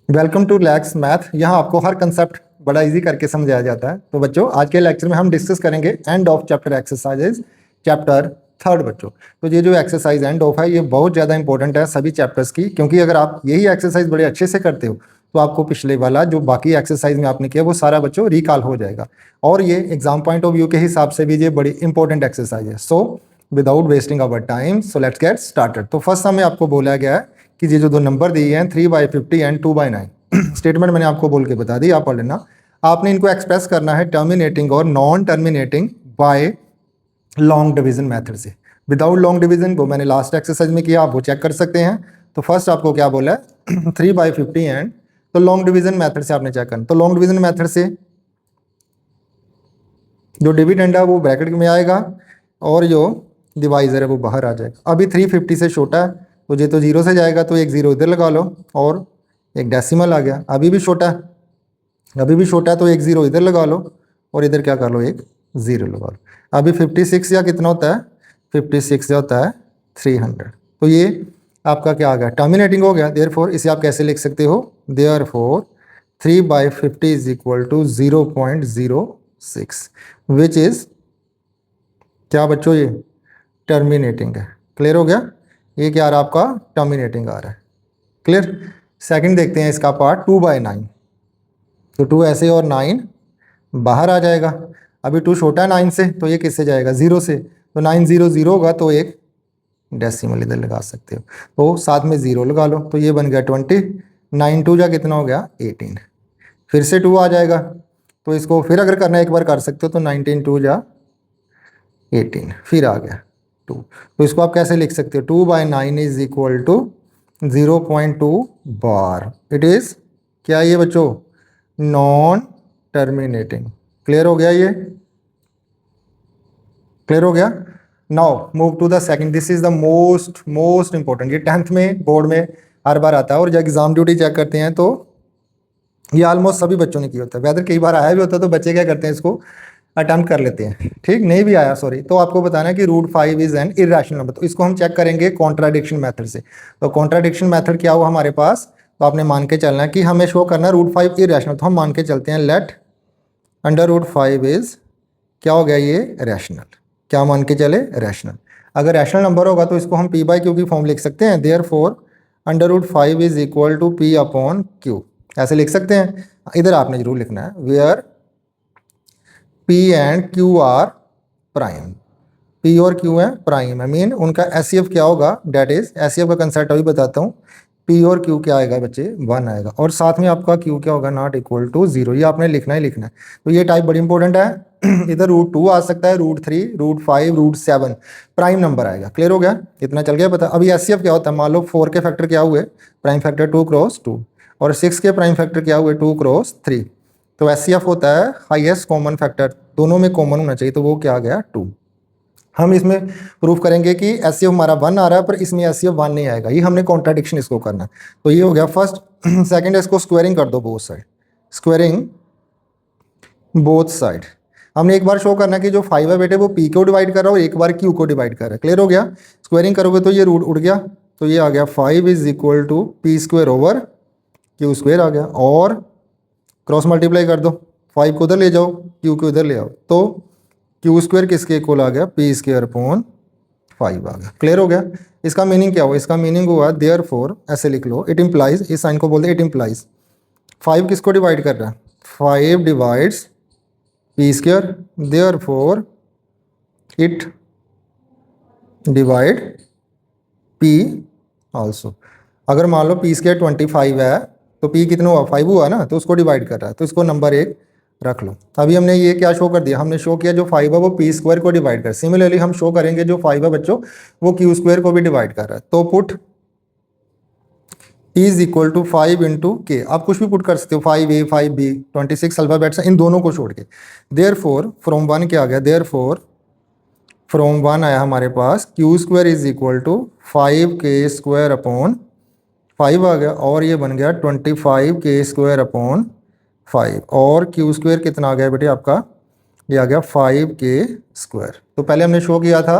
Welcome to lakhs math. यहाँ आपको हर concept बड़ा इजी करके समझाया जाता है। तो बच्चों आज के लेक्चर में हम डिस्कस करेंगे end of chapter exercises chapter third. बच्चों तो ये जो एक्सरसाइज एंड ऑफ है ये बहुत ज़्यादा इंपॉर्टेंट है सभी चैप्टर्स की, क्योंकि अगर आप यही एक्सरसाइज बड़े अच्छे से करते हो तो आपको पिछले वाला जो बाकी एक्सरसाइज में आपने किया वो सारा बच्चों रिकॉल हो जाएगा। और ये एग्जाम पॉइंट ऑफ व्यू के हिसाब से भी ये बड़ी इंपॉर्टेंट एक्सरसाइज है। So without wasting our time so let's get started. तो फर्स्ट हमें आपको बोला गया है कि ये जो दो नंबर दिए हैं 3/50 एंड 2/9 स्टेटमेंट मैंने आपको बोल के बता दी, आप पढ़ लेना। आपने इनको एक्सप्रेस करना है टर्मिनेटिंग और non terminating by long division method से। विदाउट लॉन्ग डिवीजन वो मैंने लास्ट एक्सरसाइज में किया, आप वो चेक कर सकते हैं। तो फर्स्ट आपको क्या बोला है 3/50 एंड, तो लॉन्ग डिवीजन मेथड से आपने चेक करना। तो लॉन्ग डिवीजन मेथड से जो डिविडेंड है वो ब्रैकेट में आएगा और जो डिवाइजर है वो बाहर आ जाएगा। अभी 350 से छोटा है तो ये तो जीरो से जाएगा, तो एक जीरो इधर लगा लो और एक डेसिमल आ गया। अभी भी छोटा है तो एक जीरो इधर लगा लो और इधर क्या कर लो, एक जीरो लगा लो। अभी 56 या कितना होता है, 56 होता है 300। तो ये आपका क्या आ गया, टर्मिनेटिंग हो गया। देयरफॉर इसे आप कैसे लिख सकते हो, therefore 3/50 is equal to 0.06 which is क्या बच्चों, ये टर्मिनेटिंग है। क्लियर हो गया, ये क्या आ रहा है आपका, टर्मिनेटिंग आ रहा है। क्लियर। सेकंड देखते हैं इसका पार्ट 2/9। तो 2 ऐसे और 9 बाहर आ जाएगा। अभी 2 छोटा है 9 से तो ये किससे जाएगा, 0 से। तो 900 होगा तो एक डेसिमल इधर लगा सकते हो, तो साथ में 0 लगा लो। तो ये बन गया 20। 9 2 जा कितना हो गया 18। फिर से 2 आ जाएगा तो इसको फिर अगर करना एक बार कर सकते हो। तो 19 2 जा 18 फिर आ गया 2। तो इसको आप कैसे लिख सकते हो, 2/9 is equal to 0.2 bar. It is क्या ये बच्चों, नॉन टर्मिनेटिंग। क्लियर हो गया, ये क्लियर हो गया। Now move to the second. This is the most important. ये 10th में बोर्ड में हर बार आता है और जब एग्जाम ड्यूटी चेक करते हैं तो ये ऑलमोस्ट सभी बच्चों ने किया होता है। वेदर कई बार आया भी होता है तो बच्चे क्या करते हैं, इसको अटेम्प्ट कर लेते हैं। ठीक, नहीं भी आया सॉरी, तो आपको बताना है कि √5 इज एन इरेशनल नंबर। तो इसको हम चेक करेंगे कॉन्ट्राडिक्शन मेथड से। तो कॉन्ट्राडिक्शन मेथड क्या हुआ हमारे पास, तो आपने मान के चलना है कि हमें शो करना है √5 इरेशनल। तो हम मान के चलते हैं लेट √5 इज क्या हो गया, ये रैशनल। क्या मान के चले, रैशनल। अगर रैशनल नंबर होगा तो इसको हम P/Q की फॉर्म लिख सकते हैं। Therefore √5 is equal to P/Q ऐसे लिख सकते हैं। इधर आपने जरूर लिखना है where P and Q are prime. P और Q है प्राइम, आई मीन उनका SCF क्या होगा, डेट इज SCF का कंसेप्ट अभी बताता हूँ। P और Q क्या आएगा बच्चे, 1 आएगा और साथ में आपका Q क्या होगा, नॉट इक्वल टू 0। ये आपने लिखना ही लिखना है। तो ये टाइप बड़ी इंपॉर्टेंट है। इधर √2 आ सकता है, √3, √5, √7 प्राइम नंबर आएगा। क्लियर हो गया, इतना चल गया पता। अभी SCF क्या होता है, मान लो 4 के फैक्टर क्या हुए, प्राइम फैक्टर 2 × 2 और 6 के प्राइम फैक्टर क्या हुए 2 × 3। तो SCF होता है हाईएस्ट कॉमन फैक्टर, दोनों में कॉमन होना चाहिए, तो वो क्या आ गया 2। हम इसमें प्रूफ करेंगे कि SCF हमारा 1 आ रहा है पर इसमें SCF 1 नहीं आएगा। ये हमने कॉन्ट्राडिक्शन इसको करना है। तो ये हो गया फर्स्ट। सेकंड इसको स्क्वायरिंग कर दो both side, squaring both side. हमने एक बार शो करना है कि जो 5 है बेटे वो P को डिवाइड कर रहा है और एक बार Q को डिवाइड कर रहा है। क्लियर हो गया। स्क्वायरिंग करोगे तो ये रूट उड़ गया, तो ये आ गया 5 is equal to P² / Q² आ गया। और क्रॉस मल्टीप्लाई कर दो, 5 को उधर ले जाओ, Q को इधर ले आओ, तो Q² किसके इक्वल आ गया, P² / 5 आ गया। क्लियर हो गया। इसका मीनिंग क्या हुआ, इसका मीनिंग हुआ देयरफॉर ऐसे लिख लो, इट इम्प्लाइज, इस साइन को बोलते हैं इट इम्प्लाइज। 5 किसको डिवाइड कर रहा है, 5 divides P², therefore it divide P also. अगर मान लो P² 25 है तो P कितना हुआ, 5 हुआ ना, तो उसको डिवाइड कर रहा है, तो इसको नंबर 1 रख लो। अभी हमने ये क्या शो कर दिया, हमने शो किया जो 5 है वो P² को डिवाइड कर। सिमिलरली हम शो करेंगे जो 5 है बच्चों वो Q² को भी डिवाइड कर रहा है। तो put P is equal to 5 × K। आप कुछ भी पुट कर सकते हो, 5A 5B 26 अल्फाबेट्स इन दोनों को छोड़ के। देयरफॉर फ्रॉम 1 क्या आ गया, देयरफॉर फ्रॉम 1 आया हमारे पास Q² is equal to 5K² / 5 आ गया और ये बन गया 25K² / 5 और Q² कितना आ गया बेटे आपका, ये आ गया 5K²। तो पहले हमने शो किया था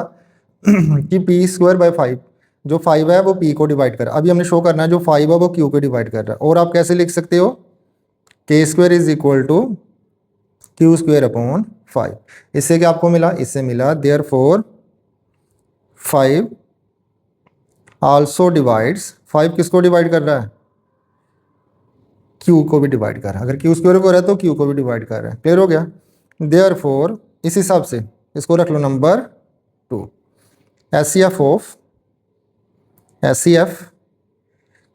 कि P² / 5 जो 5 है वो p को डिवाइड कर रहा है। अभी हमने शो करना है जो 5 है वो q को डिवाइड कर रहा है। और आप कैसे लिख सकते हो, k square is equal to Q square upon 5। इससे क्या आपको मिला, इससे मिला देयरफॉर 5 आल्सो डिवाइड्स, 5 किसको डिवाइड कर रहा है, q को भी डिवाइड कर रहा है। अगर q स्क्वायर को रहा है तो q को भी डिवाइड कर रहा है। क्लियर हो गया। देयरफॉर इस हिसाब से इसको रख लो नंबर 2। एस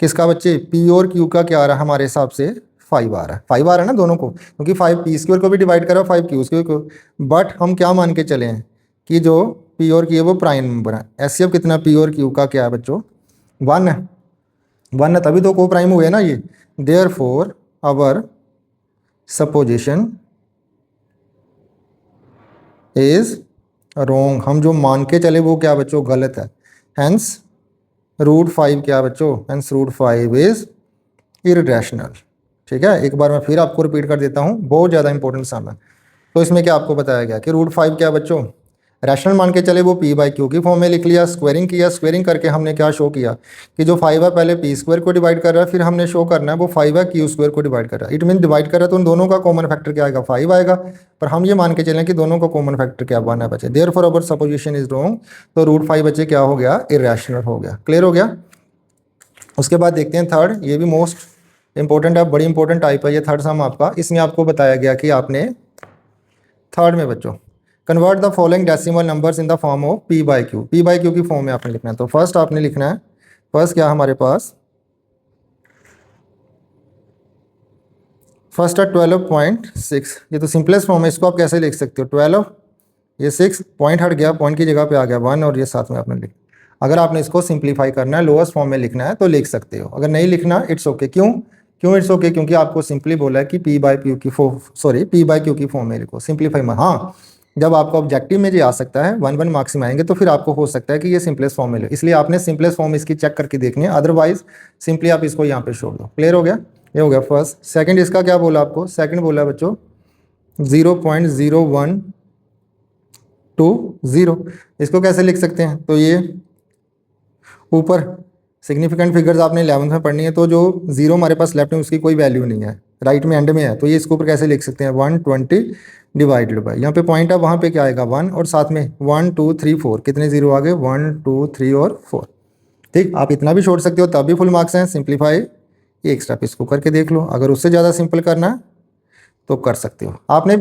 किसका बच्चे, p और q का क्या आ रहा है हमारे हिसाब से 5 आ रहा है। 5 आ रहा है ना दोनों को, क्योंकि 5 p स्क्वायर को भी डिवाइड करा 5 q स्क्वायर को। बट हम क्या मान के चले हैं कि जो p और q है वो प्राइम नंबर है। एस कितना, p और q का क्या है बच्चों 1 है, 1 है तभी तो को प्राइम हुए ना ये। देयरफॉर आवर सपोजिशन इज रोंग, हम जो मान के चले वो क्या बच्चों गलत है। हेंस √5 क्या बच्चों, हेंस √5 इज इररेशनल। ठीक है, एक बार मैं फिर आपको रिपीट कर देता हूँ, बहुत ज़्यादा इंपॉर्टेंट सम है। तो इसमें क्या आपको बताया गया कि √5 क्या बच्चों रैशनल मान के चले, वो p/q की फॉर्म में लिख लिया। स्क्वायरिंग किया, स्क्वायरिंग करके हमने क्या शो किया कि जो 5 है पहले p स्क्वायर को डिवाइड कर रहा है, फिर हमने शो करना है वो 5 है q स्क्वायर को डिवाइड कर रहा है। इट मीन डिवाइड कर रहा है तो उन दोनों का कॉमन फैक्टर क्या आएगा, 5 आएगा। पर हम ये मान के चलें कि दोनों का कॉमन फैक्टर क्या बना है बच्चे। Therefore our supposition is wrong, तो √5 बच्चे क्या हो गया, इररेशनल हो गया। क्लियर हो गया। उसके बाद देखते हैं थर्ड, ये भी मोस्ट इंपॉर्टेंट है, बड़ी इंपॉर्टेंट टाइप है ये थर्ड सम आपका। इसमें आपको बताया गया कि आपने थर्ड में बच्चों convert the following decimal numbers in the form of p/q, p/q की फॉर्म में आपने लिखना है। तो फर्स्ट आपने लिखना है, फर्स्ट क्या हमारे पास, फर्स्ट है 12.6। ये तो सिंपलेस्ट फॉर्म है, इसको आप कैसे लिख सकते हो 12, ये 6 पॉइंट हट गया, पॉइंट की जगह पे आ गया 1 और ये साथ में आपने लिख। अगर आपने इसको सिंप्लीफाई करना है, लोएस्ट फॉर्म में लिखना है तो लिख सकते हो, अगर नहीं लिखना इट्स ओके। क्यों इट्स ओके, क्योंकि आपको सिंपली बोला है कि p/q की फॉर्म में लिखो, सिंप्लीफाई में। हाँ, जब आपको ऑब्जेक्टिव में जो आ सकता है 1 मार्क्स में आएंगे तो फिर आपको हो सकता है कि ये सिंपलेस्ट फॉर्म में लो, इसलिए आपने सिंपलेस्ट फॉर्म इसकी चेक करके देखनी है, अदरवाइज सिंपली आप इसको यहाँ पे छोड़ दो। क्लियर हो गया, ये हो गया फर्स्ट। सेकंड इसका क्या बोला आपको, सेकंड बोला बच्चों 0.0120। इसको कैसे लिख सकते हैं, तो ये ऊपर सिग्निफिकेंट फिगर्स आपने 11th में पढ़नी है, तो जो जीरो हमारे पास लेफ्ट में उसकी कोई वैल्यू नहीं है, राइट में एंड में है, तो ये इसके ऊपर कैसे लिख सकते हैं 120 डिवाइडेड बाई, यहाँ पे पॉइंट है वहाँ पे क्या आएगा 1 और साथ में 1 2 3 4, कितने जीरो आ गए 1 2 3 और 4। ठीक, आप इतना भी छोड़ सकते हो तब भी फुल मार्क्स हैं। सिंप्लीफाई एक स्टेप इसको करके देख लो, अगर उससे ज़्यादा सिंपल करना है तो कर सकते हो। आपने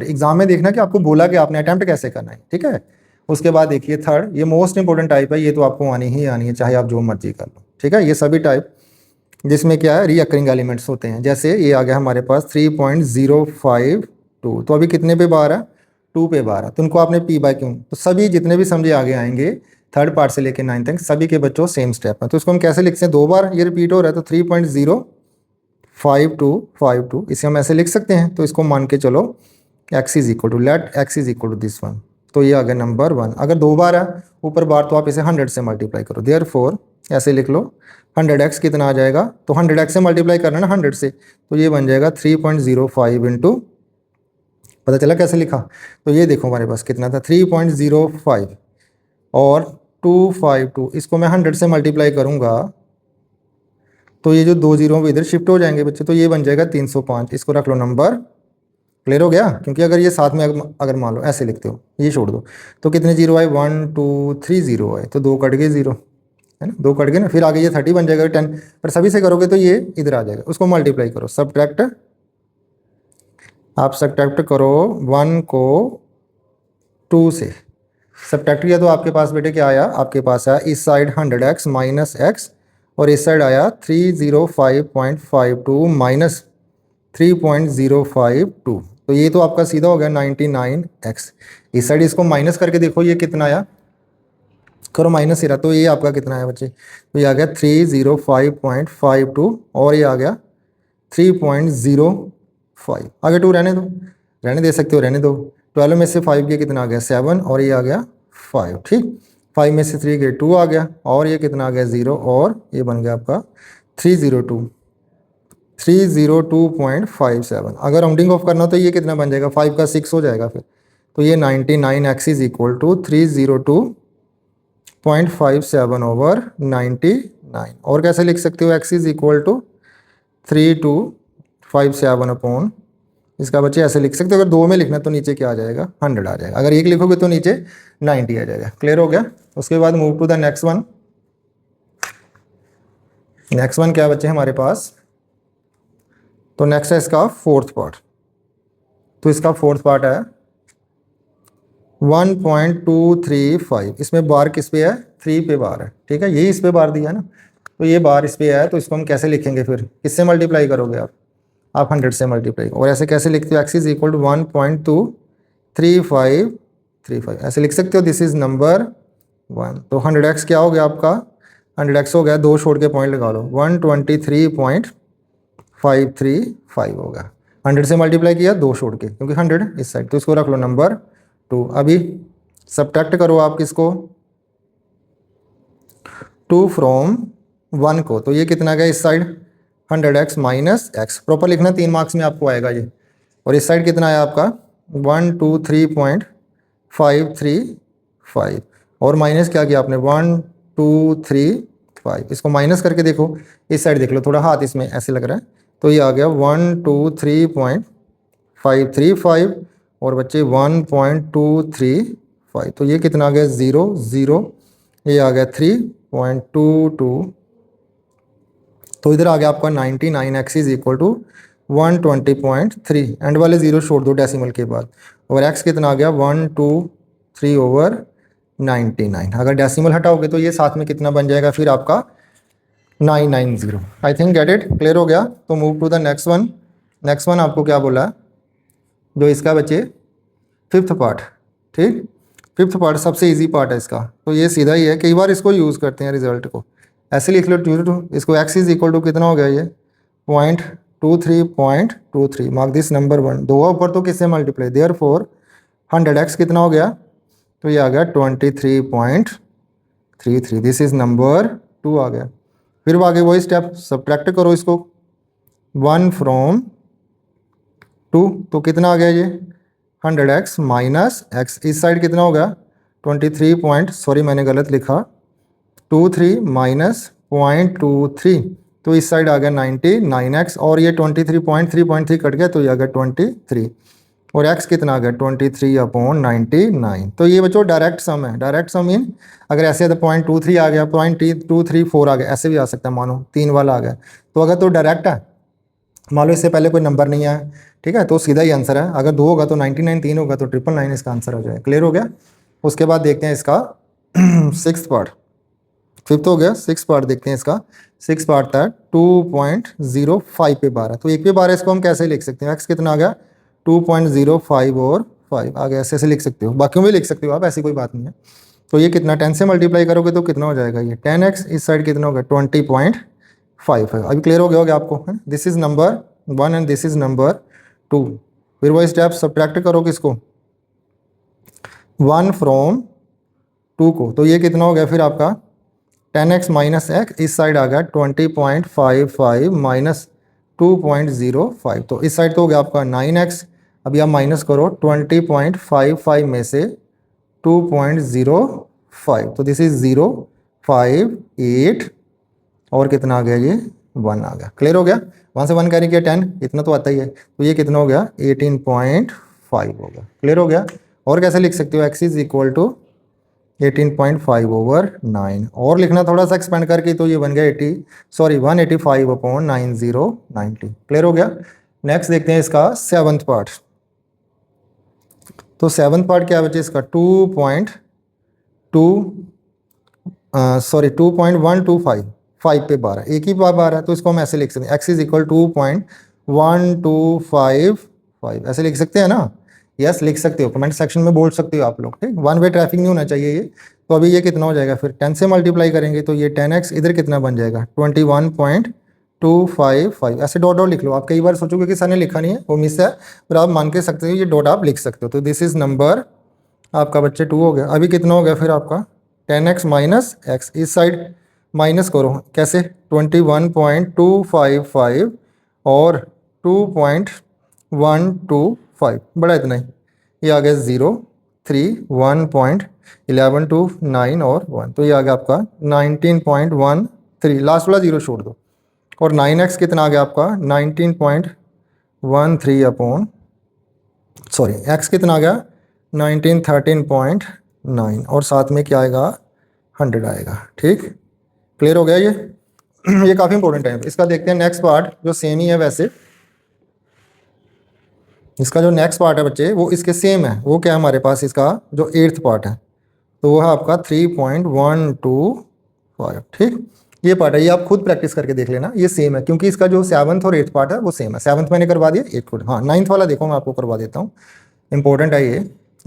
एग्जाम में देखना कि आपको बोला कि आपने अटैम्प्ट कैसे करना है। ठीक है, उसके बाद देखिए थर्ड, ये मोस्ट इंपॉर्टेंट टाइप है, ये तो आपको आनी ही आनी है चाहे आप जो मर्जी कर लो। ठीक है, ये सभी टाइप जिसमें क्या है रीअकरिंग एलिमेंट्स होते हैं, जैसे ये आ गया हमारे पास 3.052, तो अभी कितने पे बार है 2 पे बार है, तो उनको आपने p/q, तो सभी जितने भी समझे आगे आएंगे थर्ड पार्ट से लेके 9 तक सभी के बच्चों सेम स्टेप है। तो इसको हम कैसे लिखते हैं, 2 बार ये रिपीट हो रहा है तो 3.05252, इसे हम ऐसे लिख सकते हैं। तो इसको मान के चलो x is equal to, let x is equal to this one, तो ये आ गया नंबर 1। अगर 2 बार है ऊपर बार तो आप इसे 100 से मल्टीप्लाई करो, देयरफॉर ऐसे लिख लो 100x कितना आ जाएगा, तो 100x से मल्टीप्लाई करना ना 100 से, तो ये बन जाएगा 3.05 इंटू, पता चला कैसे लिखा, तो ये देखो हमारे पास कितना था 3.05 और 252, इसको मैं 100 से मल्टीप्लाई करूँगा तो ये जो 2 जीरो इधर शिफ्ट हो जाएंगे बच्चे, तो ये बन जाएगा 305, इसको रख लो नंबर। क्लियर हो गया, क्योंकि अगर ये साथ में अगर मान लो ऐसे लिखते हो, ये छोड़ दो, तो कितने जीरो आए 1 2 3 जीरो आए, तो 2 कट गए जीरो, है ना, 2 कट गए ना, फिर आगे ये 30 बन जाएगा 10, पर सभी से करोगे तो ये इधर आ जाएगा, उसको मल्टीप्लाई करो, सब्ट्रैक्ट, आप सब्ट्रैक्ट करो 1 को 2 से, सब्ट्रैक्ट किया तो आपके पास बेटे क्या आया, आपके पास आया इस साइड 100x माइनस x और इस साइड आया 305.52 माइनस 3.052, तो ये तो आपका सीधा हो गया 99x। इस साइड इसको माइनस करके देखो ये कितना आया, करो माइनस ही रहा, तो ये आपका कितना है बच्चे, तो ये आ गया 305.52 और ये आ गया 3.05, आगे 2 रहने दो, रहने दे सकते हो, रहने दो। 12 में से 5 के कितना आ गया 7 और ये आ गया 5, ठीक, 5 में से 3 के 2 आ गया और ये कितना आ गया 0 और ये बन गया आपका 302.57। अगर राउंडिंग ऑफ करना तो ये कितना बन जाएगा 5 का 6 हो जाएगा फिर, तो ये 99x इज इक्वल टू 0.57/99। और कैसे लिख सकते हो, x is equal to 3257 upon, इसका बच्चे ऐसे लिख सकते हो। अगर 2 में लिखना तो नीचे क्या आ जाएगा, 100 आ जाएगा। अगर 1 लिखोगे तो नीचे 90 आ जाएगा। क्लियर हो गया। उसके बाद move to the next one. Next one क्या है बच्चे हमारे पास, तो नेक्स्ट है इसका फोर्थ पार्ट। तो इसका फोर्थ पार्ट है 1.235। इसमें बार किस पे है, 3 पे बार है। ठीक है, यही इस पे बार दिया है ना, तो ये बार इस पे है। तो इसको हम कैसे लिखेंगे, फिर किससे मल्टीप्लाई करोगे आप 100 से मल्टीप्लाई। और ऐसे कैसे लिखते हो, एक्स इज इक्वल टू 1.23535 ऐसे लिख सकते हो। This is number 1। तो 100x क्या हो गया आपका, 100x हो गया, 2 छोड़ के पॉइंट लगा लो, 123.535 होगा। 100 से मल्टीप्लाई किया 2 छोड़ के, क्योंकि 100 इस साइड, तो इसको रख लो नंबर 2। अभी सब्ट्रैक्ट करो आप किसको, 2 फ्रॉम 1 को, तो ये कितना गया इस side, 100x minus x. Proper लिखना, 3 मार्क्स में आपको आएगा ये। और इस साइड कितना आया आपका 123.535। और माइनस क्या किया आपने, 1235। इसको माइनस करके देखो, इस साइड देख लो, थोड़ा हाथ इसमें ऐसे लग रहा है, तो ये आ गया 123.535। और बच्चे 1.235, तो ये कितना आ गया 0 0, ये आ गया 3.22। तो इधर आ गया आपका 99x is equal to 120.3। And वाले 0 छोड़ दो डेसिमल के बाद। और x कितना आ गया 123/99। अगर डेसिमल हटाओगे तो ये साथ में कितना बन जाएगा फिर आपका 990। I think get it, clear हो गया। तो move to the next one. Next one आपको क्या बोला, जो इसका बच्चे फिफ्थ पार्ट। ठीक, फिफ्थ पार्ट सबसे इजी पार्ट है इसका। तो ये सीधा ही है, कई बार इसको यूज़ करते हैं रिजल्ट को। ऐसे लिख लो 2 इसको, x इज इक्वल टू कितना हो गया ये 0.23.23। Mark this number 1। 2 ऊपर तो किससे मल्टीप्लाई, देयरफॉर 100x कितना हो गया, तो ये आ गया 23.33। दिस इज नंबर 2 आ गया। फिर आगे वही स्टेप, सब्ट्रैक्ट करो इसको 1 फ्रॉम 2, तो कितना आ गया ये 100x माइनस एक्स। इस साइड कितना हो गया 23 सॉरी मैंने गलत लिखा, 23 माइनस 0.23, तो इस साइड आ गया 99x। और ये 23.3.3 कट गया, तो ये आ गया 23। और x कितना आ गया 23/99। तो ये बच्चों डायरेक्ट सम है। डायरेक्ट सम मीन अगर ऐसे तो 0.23 आ गया, 0.234 आ गया, ऐसे भी आ सकता है, मानो 3 वाला आ गया। तो अगर तो डायरेक्ट है, मान लो इससे पहले कोई नंबर नहीं आया, ठीक है, तो सीधा ही आंसर है। अगर 2 होगा तो 99, 3 होगा तो 999 इसका आंसर हो जाएगा। क्लियर हो गया। उसके बाद देखते हैं इसका सिक्स्थ पार्ट। फिफ्थ हो गया, सिक्स पार्ट देखते हैं इसका। सिक्स पार्ट था 2.05 पे 12, तो 1 पे 12 इसको हम कैसे लिख सकते हैं, एक्स कितना आ गया 2.05 और 5 आ गया, ऐसे ऐसे लिख सकते हो। बाकियों में लिख सकते हो आप, ऐसी कोई बात नहीं है। तो ये कितना 10 से मल्टीप्लाई करोगे तो कितना हो जाएगा ये 10x। इस साइड कितना होगा 20.5 है। अभी क्लियर हो गया होगा आपको, है। This is number 1 and this is number 2। फिर वही स्टेप सब्ट्रैक्ट करो किसको 1 फ्रॉम 2 को, तो ये कितना हो गया फिर आपका 10x माइनस एक्स। इस साइड आ गया 20.55 माइनस 2.05, तो इस साइड तो हो गया आपका 9x। अभी आप माइनस करो 20.55 में से 2.05, तो दिस इज 0.58 और कितना आ गया ये 1 आ गया। क्लियर हो गया। 1 से 1 कैरी किया 10, इतना तो आता ही है, तो ये कितना हो गया 18.5 हो गया। क्लियर हो गया। और कैसे लिख सकते हो, x इज इक्वल टू 18.5/9। और लिखना थोड़ा सा एक्सपेंड करके, तो ये बन गया 185/9090। क्लियर हो गया। नेक्स्ट देखते हैं इसका सेवन्थ पार्ट। तो सेवन्थ पार्ट क्या बचे इसका 2.125 5 पे 12, एक ही बार 12 है, तो इसको हम ऐसे लिख सकते हैं x इज इक्वल 2.1255 ऐसे लिख सकते हैं ना। यस लिख सकते हो, कमेंट सेक्शन में बोल सकते हो आप लोग। ठीक, 1 वे ट्रैफिक नहीं होना चाहिए ये। तो अभी ये कितना हो जाएगा, फिर 10 से मल्टीप्लाई करेंगे तो ये 10x इधर कितना बन जाएगा 21.255। ऐसे डॉट डॉट लिख लो आप। कई बार सोचोगे कि सर ने लिखा नहीं है, वो मिस है, पर आप मान के सकते हो ये डॉट आप लिख सकते हो। तो दिस इज नंबर आपका बच्चे 2 हो गया। अभी कितना हो गया फिर आपका 10x माइनस एक्स। इस साइड माइनस करो कैसे 21.255 और 2.125 बड़ा इतना ही, ये आ गया 0 3 1. 11 2 9 और 1, तो ये आ गया आपका 19.13, लास्ट वाला जीरो छोड़ दो, और 9x कितना आ गया आपका 19.13 अपॉन सॉरी x कितना आ गया 1913.9, और साथ में क्या आएगा 100 आएगा। ठीक, क्लियर हो गया ये ये काफ़ी इंपॉर्टेंट है। इसका देखते हैं नेक्स्ट पार्ट जो सेम ही है वैसे, इसका जो नेक्स्ट पार्ट है बच्चे वो इसके सेम है। वो क्या है हमारे पास, इसका जो 8th पार्ट है तो वो है आपका 3.125। ठीक, ये पार्ट है, ये आप खुद प्रैक्टिस करके देख लेना, ये सेम है क्योंकि इसका जो 7th और 8th पार्ट है वो सेम है। 7th मैंने करवा दिया, 8th को हाँ 9th वाला देखो मैं आपको करवा देता हूँ, इंपॉर्टेंट है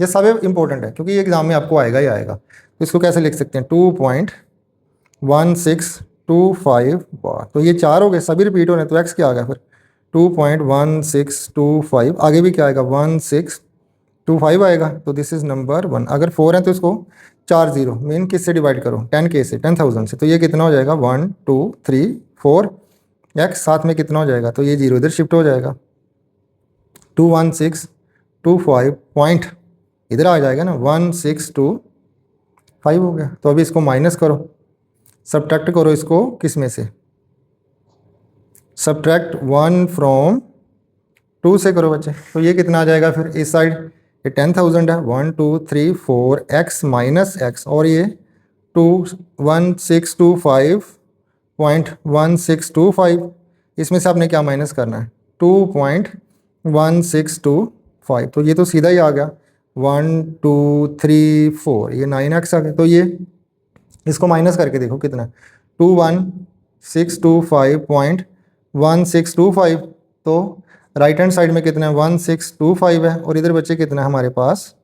ये सब इंपॉर्टेंट है क्योंकि ये एग्जाम में आपको आएगा ही आएगा। तो इसको कैसे लिख सकते हैं 2.1625 बार, तो ये 4 हो गए, सभी रिपीट हो रहे हैं, तो x क्या आ गया फिर 2.1625, आगे भी क्या आएगा 1625 आएगा, तो दिस इज नंबर 1। अगर 4 है तो इसको 4 0 मीन किससे डिवाइड करो 10K से 10,000 से, तो ये कितना हो जाएगा 1 2 3 4 x, साथ में कितना हो जाएगा, तो ये 0 इधर शिफ्ट हो जाएगा 21625 पॉइंट इधर आ जाएगा ना 1625 हो गया। तो अभी इसको माइनस करो, सब्ट्रैक्ट करो इसको किस में से, सब्ट्रैक्ट 1 फ्रॉम 2 से करो बच्चे, तो ये कितना आ जाएगा फिर इस साइड, ये 10,000 है 1 2 3 4 x माइनस x, और ये 21625.1625, इसमें से आपने क्या माइनस करना है 2.1625, तो ये तो सीधा ही आ गया 1 2 3 4, ये 9x आ गया। तो ये इसको माइनस करके देखो कितना 21625.1625, तो राइट हैंड साइड में कितना है 1625 है, और इधर बच्चे कितना है हमारे पास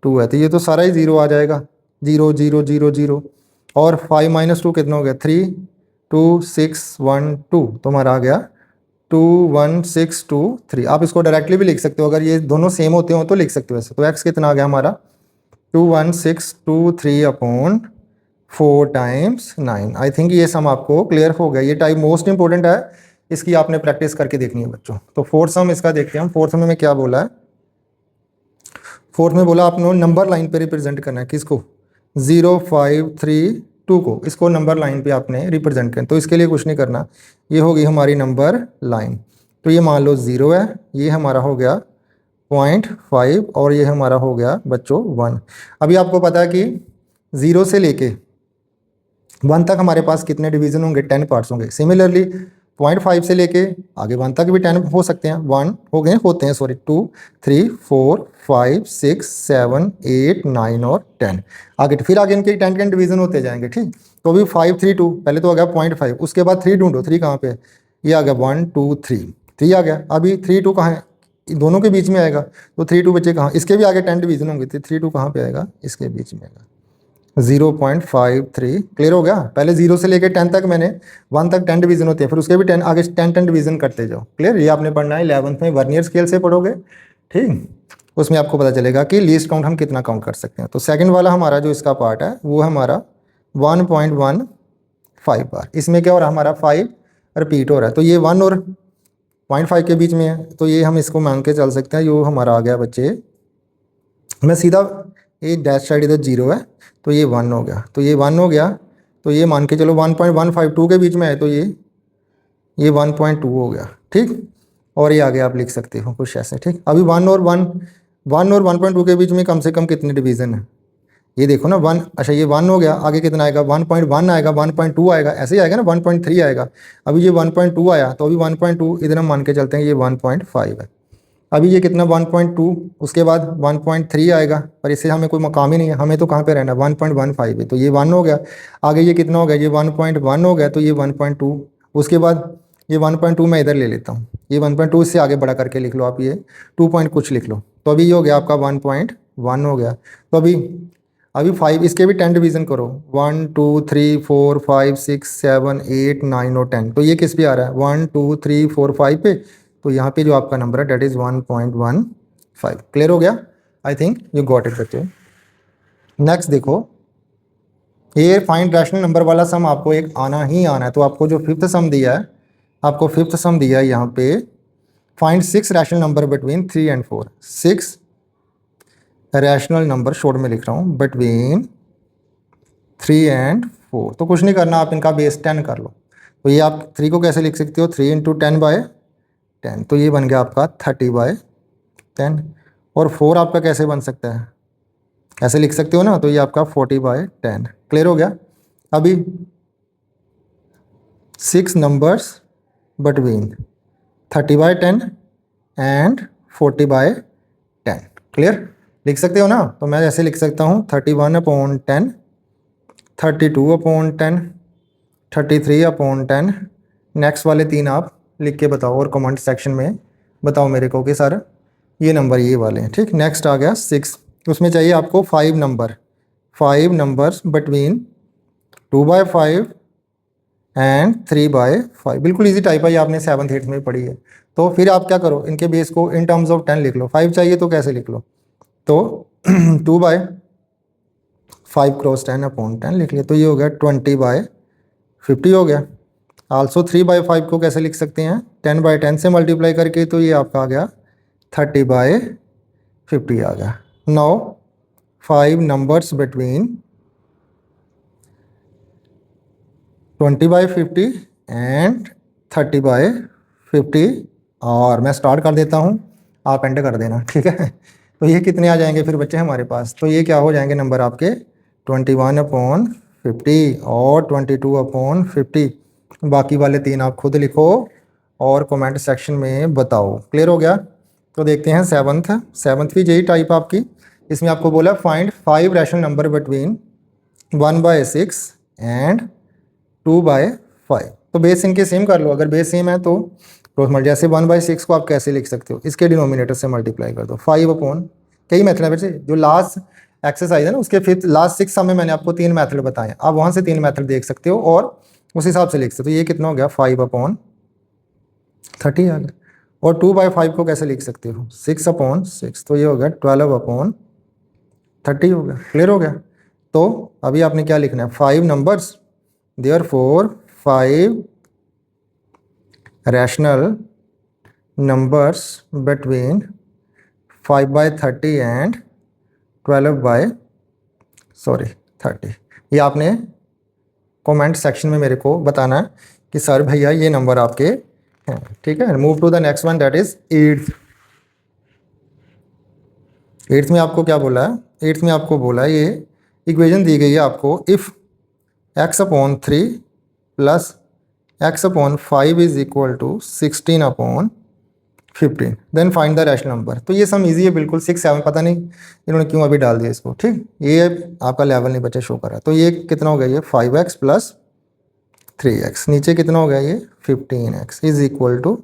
2 है, तो ये तो सारा ही 0 आ जाएगा 0 0 0 0, और 5 - 2 कितना हो गया 3 2 6 1 2, तो हमारा आ गया 21623। आप इसको डायरेक्टली भी लिख सकते हो, अगर ये दोनों सेम होते हो तो लिख सकते हो ऐसे। तो x कितना आ गया हमारा 21623 अपॉन 4 टाइम्स 9। आई थिंक ये सम आपको क्लियर हो गया, ये टाइप मोस्ट इंपॉर्टेंट है, इसकी आपने प्रैक्टिस करके देखनी है बच्चों। तो फोर्थ सम इसका देखते हैं हम। फोर्थ में क्या बोला है, फोर्थ में बोला आपने नंबर लाइन पे रिप्रेजेंट करना है किसको 0532 को, इसको नंबर लाइन पे आपने रिप्रेजेंट करना। तो इसके लिए कुछ नहीं करना, ये होगी हमारी नंबर लाइन, तो ये मान लो 0 है, ये हमारा हो गया 0.5, और ये हमारा हो गया बच्चों 1। अभी आपको पता है कि 0 से लेके 1 तक हमारे पास कितने डिवीज़न होंगे 10 पार्ट्स होंगे। सिमिलरली 0.5 से लेके आगे 1 तक भी 10 हो सकते हैं, 1 हो गए होते हैं सॉरी 2 3 4 5 6 7 8 9 और 10 आगे, फिर आगे इनके 10 डिवीज़न होते जाएंगे। ठीक, तो अभी 5 3 2 पहले तो आ गया 0.5, उसके बाद 3 ढूंढो, 3 कहाँ पे है, ये आ गया 1 2 3 आ गया। अभी 3 2 कहाँ है, दोनों के बीच में आएगा, तो 3 2 बच्चे कहाँ, इसके भी आगे 10 डिवीज़न होंगे, तो 3 2 कहाँ पे आएगा, इसके बीच में आएगा 0.53। क्लियर हो गया, पहले 0 से लेकर 10 तक मैंने 1 तक 10 डिवीज़न होते हैं, फिर उसके भी 10 आगे 10 डिवीज़न करते जाओ। क्लियर, ये आपने पढ़ना है 11th में वर्नियर स्केल से पढ़ोगे। ठीक, उसमें आपको पता चलेगा कि लीस्ट काउंट हम कितना काउंट कर सकते हैं। तो सेकंड वाला हमारा जो इसका पार्ट है वो हमारा 1.15 बार, इसमें क्या हो रहा है हमारा 5 रिपीट हो रहा है, तो ये 1 और 0.5 के बीच में है, तो ये हम इसको मान के चल सकते हैं, ये हमारा आ गया बच्चे, मैं सीधा ये डैश साइड इधर 0 है तो ये 1 हो गया, तो ये 1 हो गया, तो ये मान के चलो 1.152 के बीच में है, तो ये 1.2 हो गया। ठीक, और ये आगे आप लिख सकते हो कुछ ऐसे। ठीक, अभी 1 और 1.2 के बीच में कम से कम कितने डिवीज़न है, ये देखो ना 1, अच्छा ये 1 हो गया, आगे कितना आएगा 1.1 आएगा, 1.2 आएगा, ऐसे ही आएगा ना 1.3 आएगा। अभी ये 1.2 आया, तो अभी 1.2 इधर हम मान के चलते हैं ये 1.5 है। अभी ये कितना 1.2, उसके बाद 1.3 आएगा, पर इससे हमें कोई मकाम ही नहीं है, हमें तो कहाँ पे रहना 1.15 है, तो ये 1 हो गया। आगे ये कितना हो गया, ये 1.1 हो गया, तो ये 1.2, उसके बाद ये 1.2 मैं इधर ले लेता हूँ, ये 1.2 इससे आगे बड़ा करके लिख लो आप, ये 2 पॉइंट कुछ लिख लो, तो अभी ये हो गया आपका 1.1 हो गया। तो अभी 5, इसके भी 10 डिवीज़न करो, 1 2 3 4 5 6 7 8 9 और 10, तो ये किस पे आ रहा है 1 2 3 4 5 पे, तो यहाँ पे जो आपका नंबर है डेट इज़ 1.15। क्लियर हो गया, I think you got it बच्चे। नेक्स्ट देखो, ये फाइंड रैशनल नंबर वाला सम आपको एक आना ही आना है, तो आपको जो 5th सम दिया है, आपको 5th सम दिया है यहाँ पे, find 6 rational number between 3 and 4। 6 rational number short में लिख रहा हूँ बिटवीन 3 and 4। तो कुछ नहीं करना, आप इनका बेस 10 कर लो। तो ये आप 3 को कैसे लिख सकते हो, 3 × 10/10, तो ये बन गया आपका 30/10। और 4 आपका कैसे बन सकता है, ऐसे लिख सकते हो ना, तो ये आपका 40/10। क्लियर हो गया। अभी 6 नंबर्स बिटवीन 30/10 एंड 40/10। क्लियर, लिख सकते हो ना। तो मैं ऐसे लिख सकता हूँ 31/10, 32/10, 33/10। नेक्स्ट वाले 3 आप लिख के बताओ और कमेंट सेक्शन में बताओ मेरे को कि सर ये नंबर ये वाले हैं। ठीक, नेक्स्ट आ गया 6। उसमें चाहिए आपको 5 नंबर्स बिटवीन 2/5 एंड 3/5। बिल्कुल इजी टाइप है, ये आपने 7th 8th में पढ़ी है। तो फिर आप क्या करो, इनके बेस को इन टर्म्स ऑफ 10 लिख लो। 5 चाहिए तो कैसे लिख लो, तो 2/5 क्रॉस 10/10 लिख लिया, तो ये हो गया 20/50 हो गया। आल्सो 3/5 को कैसे लिख सकते हैं, 10/10 से मल्टीप्लाई करके, तो ये आपका आ गया 30/50 आ गया। नाउ 5 नंबर्स बिटवीन 20/50 एंड 30/50, और मैं स्टार्ट कर देता हूँ, आप एंड कर देना, ठीक है। तो ये कितने आ जाएंगे फिर बच्चे हमारे पास, तो ये क्या हो जाएंगे नंबर आपके 21/50 और 22/50। बाकी वाले 3 आप खुद लिखो और कमेंट सेक्शन में बताओ। क्लियर हो गया। तो देखते हैं 7th भी यही टाइप आपकी। इसमें आपको बोला find 5 rational number between 1/6 and 2/5। तो बेस इनके सेम कर लो, अगर बेस सेम है तो क्रॉस मल्टी। जैसे 1/6 को आप कैसे लिख सकते हो, इसके डिनोमिनेटर से मल्टीप्लाई कर दो 5 कई मेथड है वैसे। जो लास्ट एक्सरसाइज है ना, उसके फिर लास्ट 6 में मैंने आपको 3 मेथड बताए, आप वहाँ से 3 मेथड देख सकते हो और उस हिसाब से लिख सकते हो। ये कितना हो गया 5/30 आ गया। और 2/5 को कैसे लिख सकते हो 6/6, तो ये हो गया 12/30 हो गया। क्लियर हो गया। तो अभी आपने क्या लिखना है, 5 numbers, therefore 5 rational numbers between 5/30 and 12/30। ये आपने कमेंट सेक्शन में मेरे को बताना है कि सर भैया ये नंबर आपके हैं, ठीक है। Move to the next one, that is 8th में आपको क्या बोला है, 8th में आपको बोला है, ये इक्वेशन दी गई है आपको, if x/3 plus x/5 is equal to 16/15, then find the rational number. तो ये सम इजी है बिल्कुल, 6 7 पता नहीं इन्होंने क्यों अभी डाल दिया इसको, ठीक। ये आपका लेवल नहीं बच्चे शो कर रहा है। तो ये कितना हो गया, ये 5x प्लस 3x, नीचे कितना हो गया ये 15x is equal to